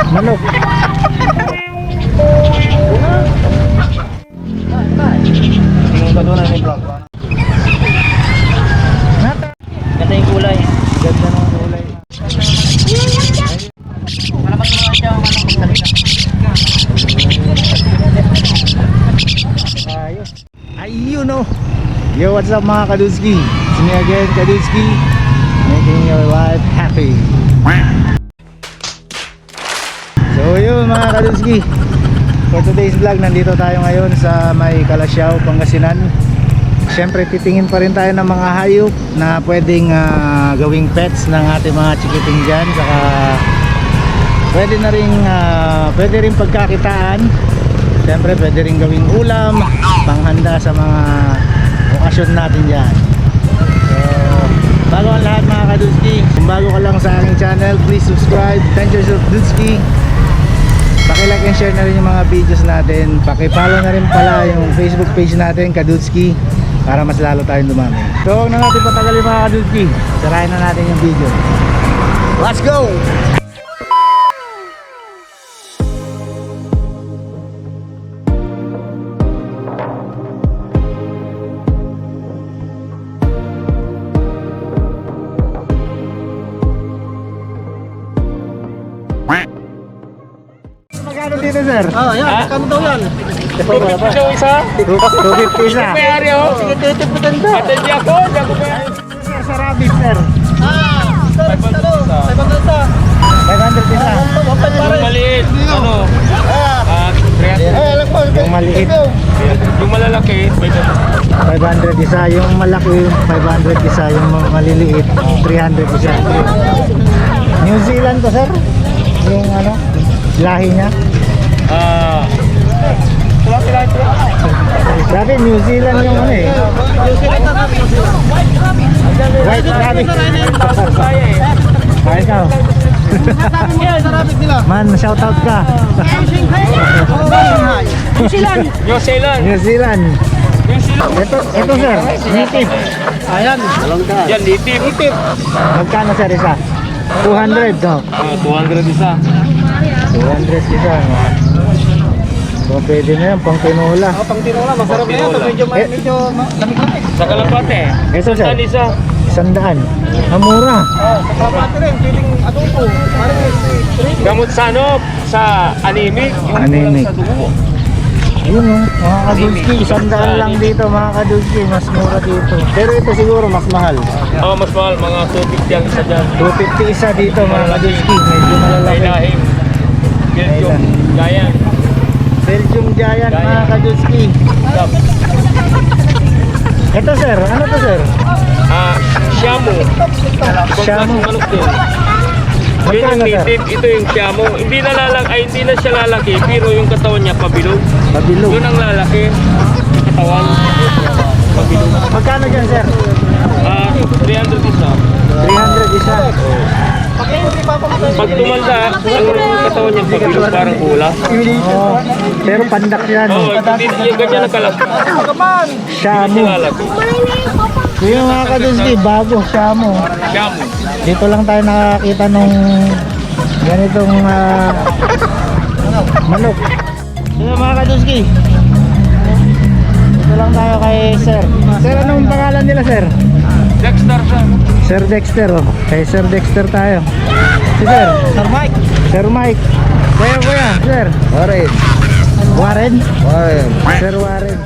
Manok. Tingin ka doon ang vlog. Ganda yung kulay. Ganda ng kulay. Malamat naman siya ang Ayos. Ayun oh. Yo, what's up mga Kadudski? It's me again, Kadudski, making your life happy. So yun mga Kadudski, for today's vlog, nandito tayo ngayon sa may Calasiao, Pangasinan. Siyempre titingin pa rin tayo ng mga hayop na pwedeng gawing pets ng ating mga chikiting dyan. Saka pwede rin pagkakitaan. Siyempre pwede rin gawing ulam, panghanda sa mga okasyon natin dyan. So bago ang lahat mga Kadudski, kung bago ka lang sa aking channel, please subscribe. Thank you Kadudski. Paki-like and share na rin yung mga videos natin. Paki-follow na rin pala yung Facebook page natin, Kadudski, para mas lalo tayong dumami. So huwag na natin patagalin mga Kadudski, sarayan na natin yung video. Let's go! Magkano dito sir? yan. Magkano daw yan? 250 isa? 250 isa. Mayari oh. Sige, titip ko ganda. At hindi ako mayari. Sir, sa rabbit sir. 500 isa. 500 isa. Yung maliit, ano? 300. Yung maliit, Yung malalaki, 500 isa. Yung malaki, 500 isa. Yung maliliit, 300 isa. New Zealand to sir? Yung ano, lahi niya? Dati New Zealand yung ano eh. White rabbit. Ay ikaw. Man, shout out ka. New Zealand. New Zealand. Ito sir, native. Ayan. Yan, native. Magkano sir isa? 200 no? 200 isa. 200 isa no? So pwede na yan, pang tinola. Pang tinola, masarap na yan. Medyo lamig-lamig. Sa kalapate. Ito sir, Saan isa? 100. Ang mura. Sa kalapate rin, piling adobo. Gamot sa ano? Sa anemic. Yung Anemic. sa dugo. Yun o, mga Kadudski, 100 lang dito mga Kadudski, mas mura dito. Pero ito siguro mas mahal. Mas mahal, mga 250 ang isa dyan. 250 isa dito mga Kadudski, medyo May malalaki. lahing. Belgium. Giant. Belgium Giant mga Kadudski. Dab. Ito sir, ano to sir? Shamu. Shamu. Manok din. Yun Magkano yung sir? native, ito yung Shamu. Hindi na siya lalaki, pero yung katawan niya pabilog. Pabilog. Yun ang lalaki. Yung katawan. Pabilog. Magkano dyan sir? 300 isa. 300 isa. Pag tumanda, ang katawan niya pabilog, parang ula. Oh, pero pandak yan. Oo, hindi ganyan ang kalak. Shamu. Lalaki. Yung mga Kadudski, bago Shamu. Shamu. Dito lang tayo nakakita nung ganitong manok. Dito mga Kadudski, dito lang tayo kay sir. Sir, anong pangalan nila sir? Dexter siya. Sir Dexter oh. Kay Sir Dexter tayo. Si sir? Sir Mike. Sir Mike. Kuya, sir. Warren. Warren? Warren. Sir Warren.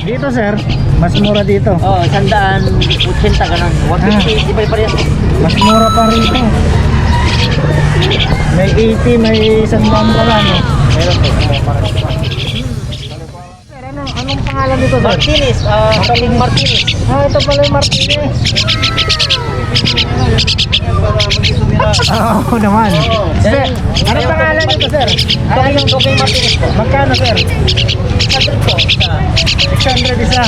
Dito sir, mas mura dito. 180 ganun. 150, iba pa rin. Mas mura pa rito. May 80, may 100 pa lang eh. Meron po. Sir, anong pangalan nito sir? Martinez, Kaling Martinez. Ito pala yung Martinez. Oo naman. Sir, ano pangalan nito sir? Ito yung Dogay Martinez po. Magkano sir? 100 po. 600 isa.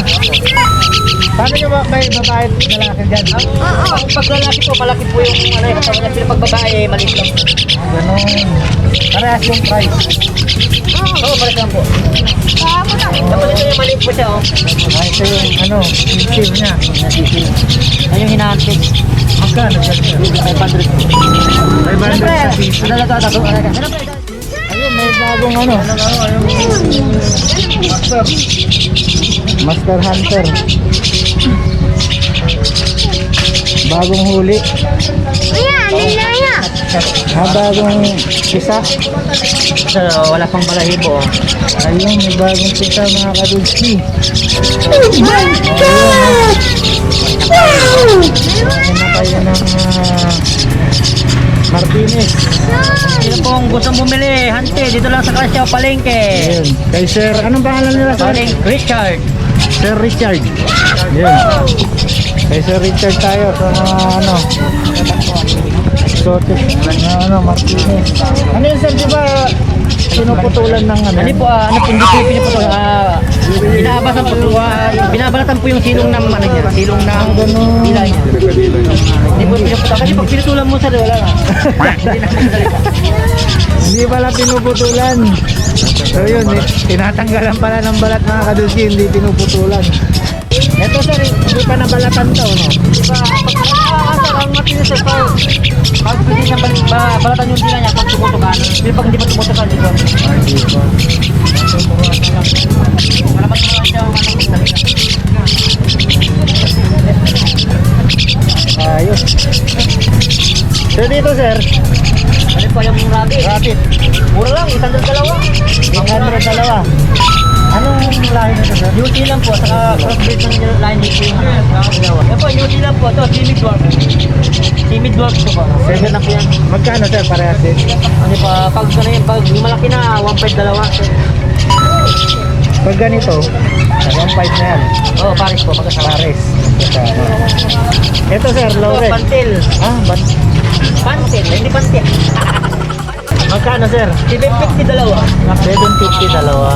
Paano nyo ba may babae at lalaki dyan? Ang paglalaki po, malaki po yung ano yung katawan niya. Pero pag babae, maliit lang. Ganon. Parehas yung price. Oo, maliit lang po. Tapos ito yung maliit po siya, oh. Ah, ito yung ano, sisiw niya. Ayun yung hinahantik. Magkano sir? 500 po. 500 sa sisiw. Ano na ito? Ayun, may bagong ano. Master Hunter. Bagong huli. Bagong isa. Sir, wala pang balahibo. Ayun, may bagong isa mga kadulski. Ano na kayo ng Martinez. Sino pong gustong bumili? Hante, dito lang sa Krasyaw, Palengke. Ayun. Kay Sir, anong pangalan nila sir? Richard. Sir Richard. Ayun. Kay Sir Richard tayo sa mga ano, exotic na ano, Martinez. Ano yun sir, di ba pinuputulan ng ano? Ano po, ano po, hindi po piniputol. Inaabasan po, binabalatan po yung silong ng ano niya, silong ng ganun. nila niya. Hindi po piniputol. Kasi pag pinutulan mo sir, wala na. Hindi na magsalita. Hindi pala pinuputulan. So yun, tinatanggalan pala ng balat mga kadulski, hindi pinuputulan. Ito sir, hindi pa nabalatan to, no? Ang matinis sir, pag hindi niya balatan yung dila niya, pag tumutukan, pero pag hindi pa tumutukan, dito. Hindi pa. Malamat mo lang siya, Ayos. So dito sir, ano po yung rabbit? rapid. Mura lang, 102. 102. Anong lahi nito sir? New Zealand po, saka crossbreed ng line dito yung dalawa. Yan po, New Zealand po, ito, timid dwarf. Timid dwarf ito po. Seven na po yan. Magkano sir parehas din? Ano pa, pag ano yun, pag yung malaki na, 1.5 dalawa. Pag ganito, 1.5 na yan. Oo, Paris po, magkasama. Pares. Ito sir, Ito, Laurel. pantil. Pantil, hindi pantil. Magkano sir? 750 dalawa. 750 dalawa.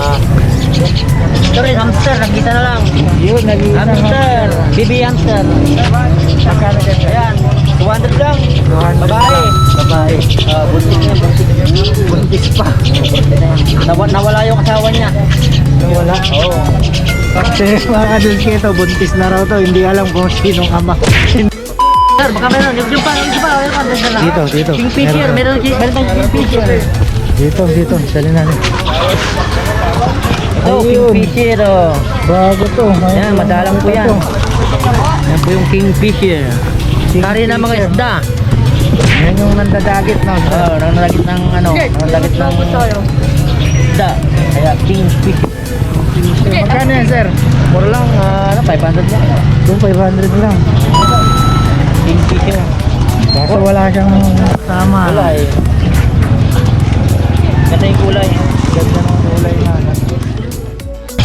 Ito rin, hamster, nagkita na lang. Yun, nag-iisang Hamster, baby hamster. Magkano sir? Ayan, 200 lang. 200 Babae. Babae. Buntis niya, buntis. Buntis pa. Nawala yung asawa niya. Wala. Oo. Kasi mga kadulski ito, buntis na raw to. Hindi alam kung sinong ama. Sir, baka meron. Yung pa, yung pa. Dito, dito. Kingfisher, meron tayong kingfisher. Dito. Salin natin. Ito, Ayun. kingfisher, oh. Bago to. Yan, madalang po yan. Yan po yung kingfisher. Kari na mga isda. Yan yung nandadagit na. Oo, nananagit ng ano, nananagit ng isda. Kaya kingfisher. Magkano yan sir? Mura lang, 500 lang. Yung 500 lang. Kingfisher. Kaso wala siyang tama. Kulay. Ganda yung kulay. Ganda ng kulay na.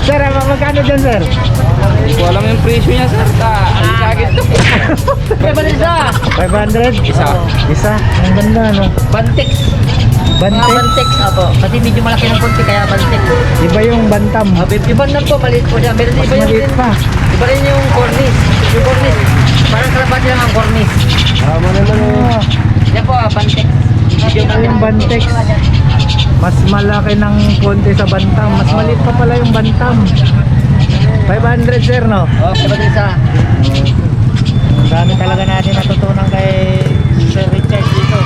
Sir, magkano dyan sir? Hindi ko alam yung presyo niya, sir. Alikagit to. Kaya ba isa? 500? Isa. Isa? Ang ganda no? Bantex. Mga Bante? bantex, apo. Kasi medyo malaki ng konti, kaya bantex. Iba yung bantam. Iba na po, maliit po siya. Meron Mas iba yung maliit pa. Iba rin yung cornice. Yung cornice. Parang kalapati lang ang cornice. Tama naman oh. Yan po, bantex. Medyo Ito yung bantex. Mas malaki ng konti sa bantam. Mas maliit pa pala yung bantam. 500 sir no? Oh, kaya ba isa? Ang dami talaga natin natutunan kay Sir Richard dito.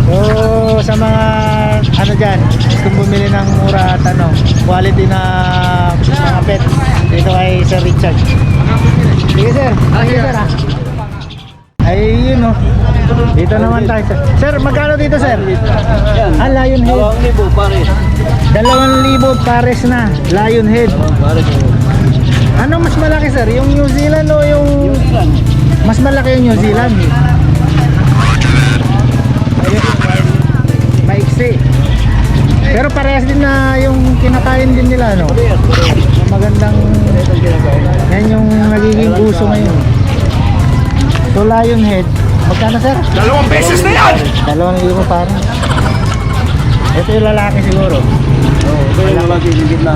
So sa mga ano dyan, kung bumili ng mura at ano, quality na mga pet dito kay Sir Richard. Sige sir, sige sir ah. Ay yun oh. Dito naman tayo sir. Sir, magkano dito sir? Ah, Lion Head. 2,000 pares. 2,000 pares na Lion Head. Ano mas malaki sir? Yung New Zealand o yung... Mas malaki yung New Zealand. Maiksi. Pero parehas din na yung kinakain din nila no? Magandang... Yan yung nagiging uso ngayon. Ito lion head. Magkano sir? 2 beses na yan! 2,000 parang. Ito yung lalaki siguro. Ito yung lalaki yung gitna.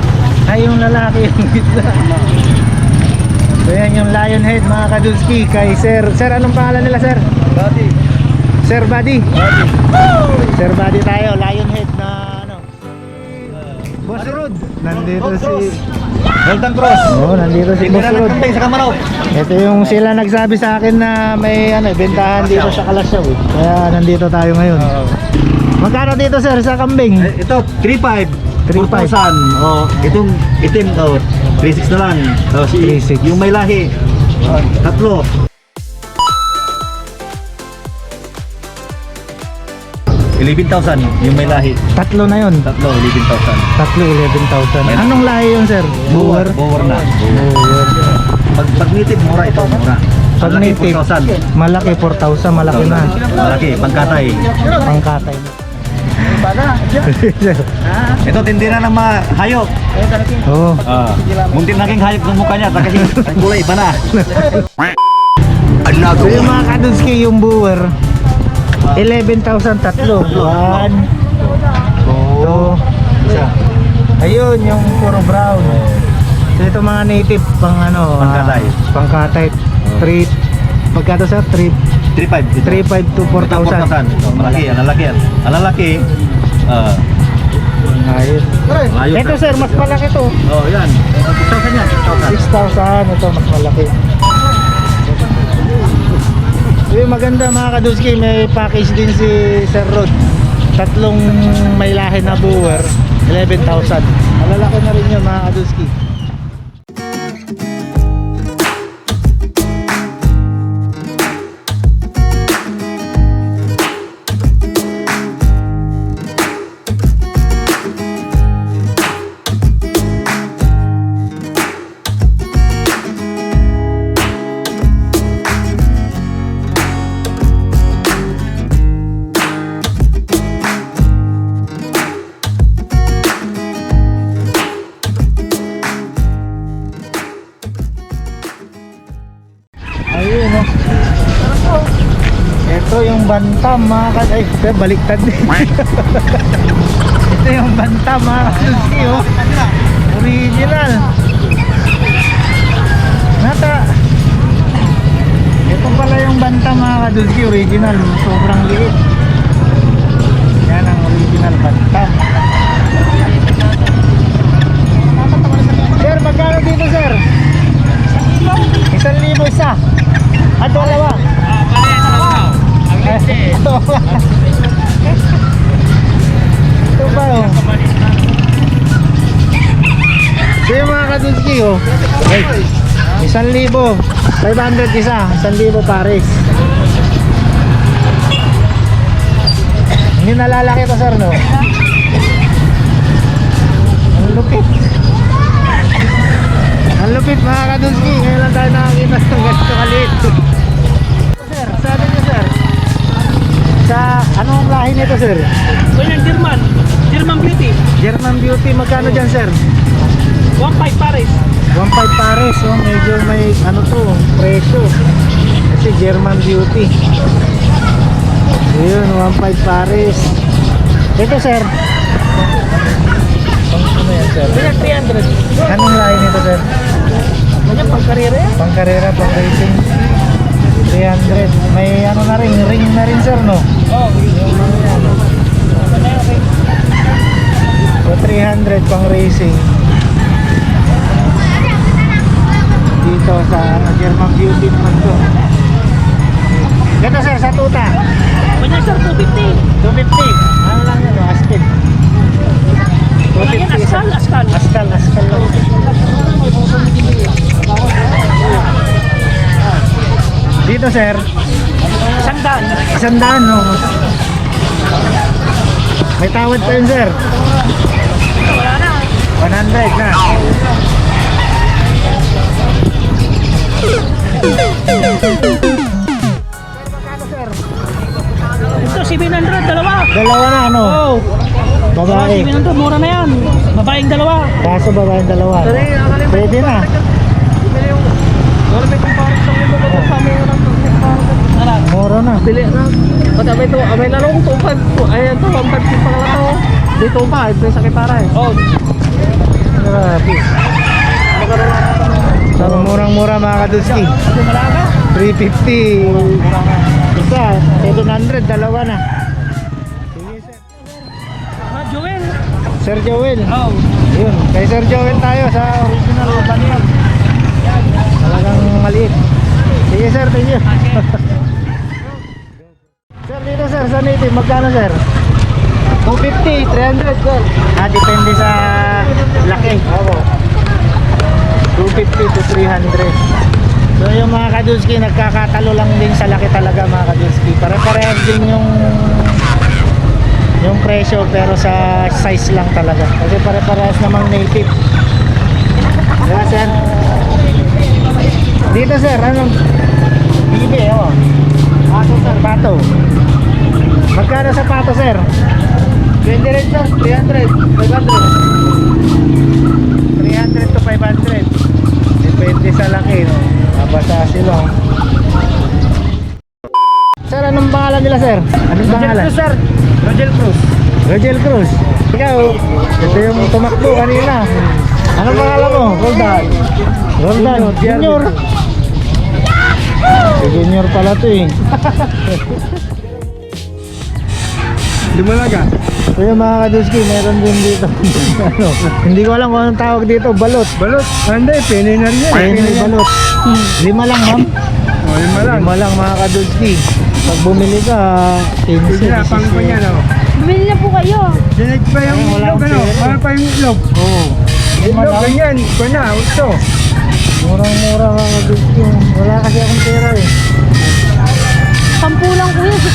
Ay, yung lalaki yung gitna. So yan yung lion head mga kadulski kay Sir. Sir, anong pangalan nila sir? Dati. Sir Buddy. Sir Buddy tayo, lion head na ano. Boss Rod. Nandito si Golden Cross. Oh, nandito si Boss Rod. Sa Kamaraw. Ito yung sila nagsabi sa akin na may ano, bentahan dito sa Kalasyaw eh. Kaya nandito tayo ngayon. Magkano dito sir sa kambing? Ito, 3.5. 3.5. 4,000. Oh, itong itim daw. 3.6 na lang. Tapos 3.6. yung may lahi. Tatlo. $11,000 yung may lahi. Tatlo na yun. Tatlo, 11,000. Tatlo, 11,000. Anong lahi yun sir? Boer? Bower na. Boer. Pag native, mura ito. Mura. Pag Malaki, native, 4,000. malaki 4,000, malaki na. Malaki, pangkatay. Pangkatay na. Ito, tindira ng mga hayop. Oo. Muntin naging hayop ng mukha niya. Kasi ang kulay, iba na. So yung mga kadunski, yung Boer, 11,000 tatlo. 1, 2, Isa. ayun yung puro brown. So ito mga native pang ano, Pangkatay. pangkatay. 3, pagkano sa 3, 3.5. 3,500 to 4,000. 4,000. Malaki, ang lalaki yan. Ang lalaki, Ayun. ayos Ito na. sir, mas malaki to. Oh, yan. 6,000 yan. 6,000. Ito mas malaki. Yung maganda mga kaduski, may package din si Sir Rod. Tatlong may lahi na Boer, 11,000. Malalaki na rin yun mga kaduski. Ayun oh. Ito yung bantam mga kad... Ay, baliktad din. Ito yung bantam mga kaduski oh. Original. Nata. Ito pala yung bantam mga kaduski, original. Sobrang liit. Yan ang original bantam. Sir, magkano dito sir? 1,000 isa. At dalawa. Ito ba oh. So yung mga kadunski oh. 1,000. 500 isa. 1,000 pares. Hindi nalalaki to sir no. Ang lupit. Ang lupit mga kadunski. Ngayon lang tayo nakakita ng ganito kaliit. Sir, sabi niyo sir, sa anong lahi nito sir? Ganyan, German. German Beauty. German Beauty, magkano dyan sir? 1.5 pares. 1,500 pares, oh, medyo may ano to, presyo. Kasi German Beauty. Ayun, 1,500 pares. Ito sir. Ano yan sir? Ganyan, 300. Anong lahi nito sir? Ganyan, pang-karera yan. Pang karera, pang racing. 300. May ano na rin, ring na rin sir no? Oo. So 300 pang racing. Dito sa German Beauty naman to. Ito sir, sa tuta. Ganyan, sir, 250. 250. Ano lang ito, askin. Ganyan, 250 isa. askal. Askal lang. Dito sir, 100. 100 no? May tawad pa yun sir. Wala na. 100 na. Ito, 700, dalawa. Dalawa na ano? Oo. Babae. 700, mura na yan. Babaeng dalawa. Kaso babae dalawa. Pwede na. Wala may kumparat sa mga kami ng Dili na. Pati may lalong 2.5. Ayan to, 1.5 yung pangalato. Dito pa, ito sa kitara eh. Oh. Grabe. So, murang-mura mga kadulski. 350. Isa, 700, dalawa na. Sige, sir. Joel. Sir Joel. Oh. Yun, kay Sir Joel tayo sa original Banyan. Talagang maliit. Sige sir, thank you. Sir, dito sir, sa native, magkano sir? 250, 300 sir. Depende sa laki. Opo. 250 to 300. So yung mga kadulski, nagkakatalo lang din sa laki talaga mga kadulski. Pare-parehas din yung presyo, pero sa size lang talaga. Kasi pare-parehas namang native. Diba sir? Dito sir, anong bibi oh? Pato sir, pato. Magkano sa pato sir? 20 rin sir, 300, 500. 300 to 500. Depende sa laki, no? Mabasa sila. Sir, anong pangalan nila sir? Anong pangalan? sir. Rogel Cruz. Rogel Cruz. Ikaw, ito yung tumakbo kanina. Anong pangalan mo? Roldan. Roldan, Junior. Si Junior pala to eh. Lumalaga. So yung mga kadulski, meron din dito. Ano, hindi ko alam kung anong tawag dito. Balot. Balot. Hindi, penay na rin yan. Penay balot. 5 lang ma'am. Oh, yung malang. 5 lang mga kadulski. Pag bumili ka, 15. Sinapang ko niya, no? Bumili na po kayo. Sinag pa yung Ay, wala itlog, akong ano? pera. Mahal pa yung itlog. Oo. Itlog, ganyan. Ito na, ito. Murang-mura mga kadulski. Wala kasi akong pera eh. 10 lang kuya, 50.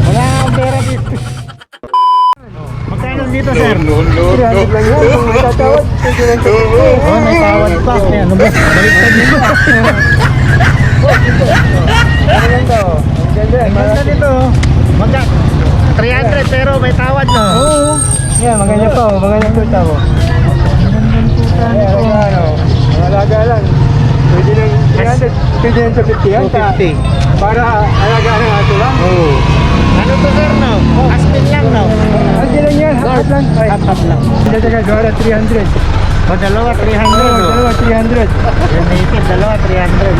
Wala akong pera dito. Magkano dito sir? 300 lang yan. May tatawad. Oh, may tawad pa. Ano ba? Baliktad nito. Ano yan to? Ang ganda. Maganda dito. 300 pero may tawad no? Oo. Yan, maganda to. Maganda to tao. Magandang puta Ayan, nito. ano? Alaga lang. Pwede nang 300. Pwede nang sa 50 yan. 250. Para alaga ng ato lang. Oo. Ano to sir no? Aspin lang no? Hindi lang yan. Half lang. Ay, Half lang. Dalaga, dalawa 300. O dalawa 300 Oo, no? dalawa 300. Yung native, dalawa 300.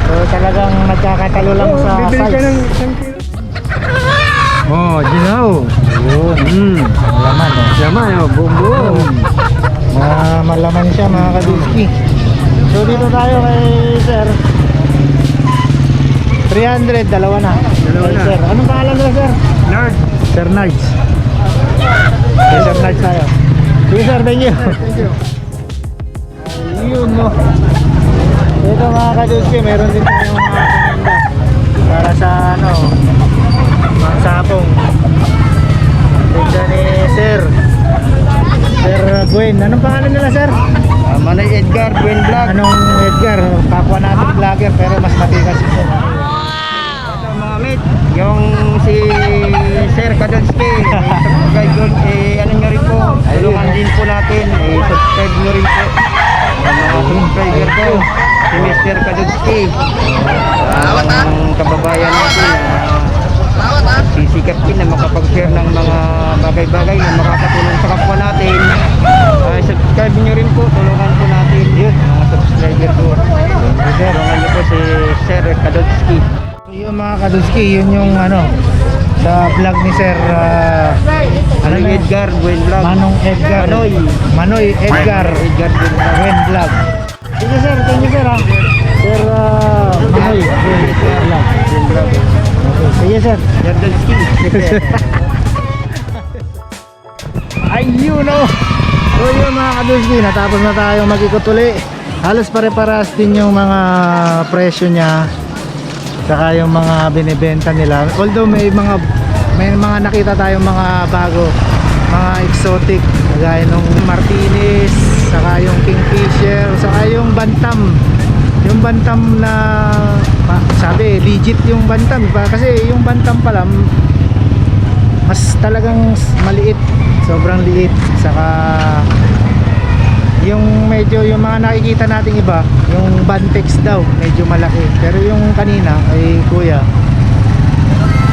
So talagang nagkakatalo lang Oo, sa bibili ka ng size. isang kilo. Oh, ginaw. Ayun. Malaman no? Yaman, oh, buong-buong. Malaman siya mga kadulski. So dito tayo kay sir. 300, dalawa na. Dalawa Kay na. Sir. Anong pangalan nila sir? Nard. Sir Nards. Kay Sir Nards tayo. Sige sir, thank you. Thank you. Ayun no. Ito mga kadulski, meron din tayong mga paninda para sa ano, mga sapong. Tinda ni Sir Gwen. Anong pangalan nila sir? Manay Edgar, Gwen Vlog. Anong Edgar? Kapwa natin vlogger pero mas matigas ito. Ito mga mate, yung si Sir Kadonski, subscribe yun, ano nyo rin po, tulungan din po natin, subscribe nyo rin po. Mga subscriber ko, si Mr. Kadonski, ang kababayan natin, sisikap din na makapag-share ng mga bagay-bagay na makakatulong sa kapwa natin. Subscribe nyo rin po, tulungan po natin yun, mga subscriber ko. Tulungan nyo po si Sir Kadonski. Yung mga kadulski, yun yung ano sa vlog ni Sir ano Manong na? Edgar, Gwen Vlog. Manong Edgar. Manoy Edgar. Edgar Gwen Vlog. Gwen vlog. Sige sir, thank you sir ha. Sir Manoy Gwen vlog. Gwen Vlog. Okay, sige sir. Kadonski. Ayun oh. So yun mga kadulski, natapos na tayong mag-ikot uli. Halos pare-paras din yung mga presyo niya, saka yung mga binibenta nila. Although may mga nakita tayong mga bago, mga exotic, kagaya nung Martinez, saka yung Kingfisher, saka yung Bantam. Yung Bantam na sabi legit yung Bantam kasi yung Bantam pala mas talagang maliit, sobrang liit, saka Yung medyo yung mga nakikita nating iba, yung Bantex daw, medyo malaki. Pero yung kanina ay kuya,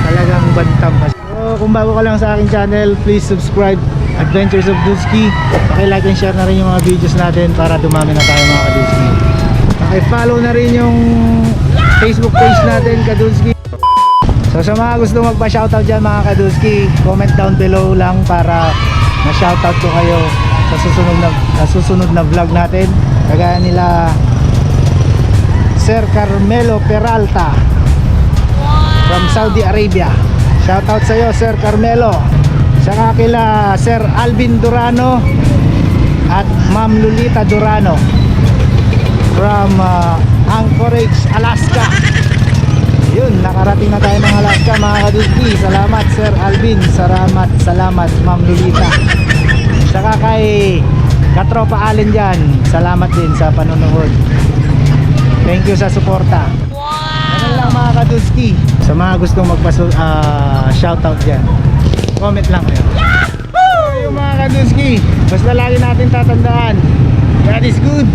talagang bantam. So, kung bago ka lang sa aking channel, please subscribe Adventures of Dusky. Paki-like and share na rin yung mga videos natin para dumami na tayo mga Kadusky. Paki-follow na rin yung Facebook page natin, Kadusky. So sa mga gusto magpa-shoutout dyan mga Kadusky, comment down below lang para ma-shoutout ko kayo sa susunod na vlog natin. Kagaya nila Sir Carmelo Peralta from Saudi Arabia. Shoutout sa iyo Sir Carmelo. Saka kila Sir Alvin Durano at Ma'am Lolita Durano from Anchorage, Alaska. Yun, nakarating na tayo ng Alaska mga Kadusky. Salamat Sir Alvin, salamat Ma'am Lolita. Saka kay Katropa Allen dyan, salamat din sa panonood. Thank you sa suporta. Ano lang mga Kadusky, sa mga gustong magpa-shoutout dyan, comment lang kayo. Yung mga Kadusky, basta lagi natin tatandaan, God is good,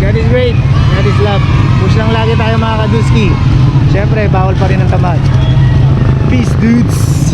God is great, God is love. Push lang lagi tayo mga Kadusky. Siyempre, bawal pa rin ang tamad. Peace dudes.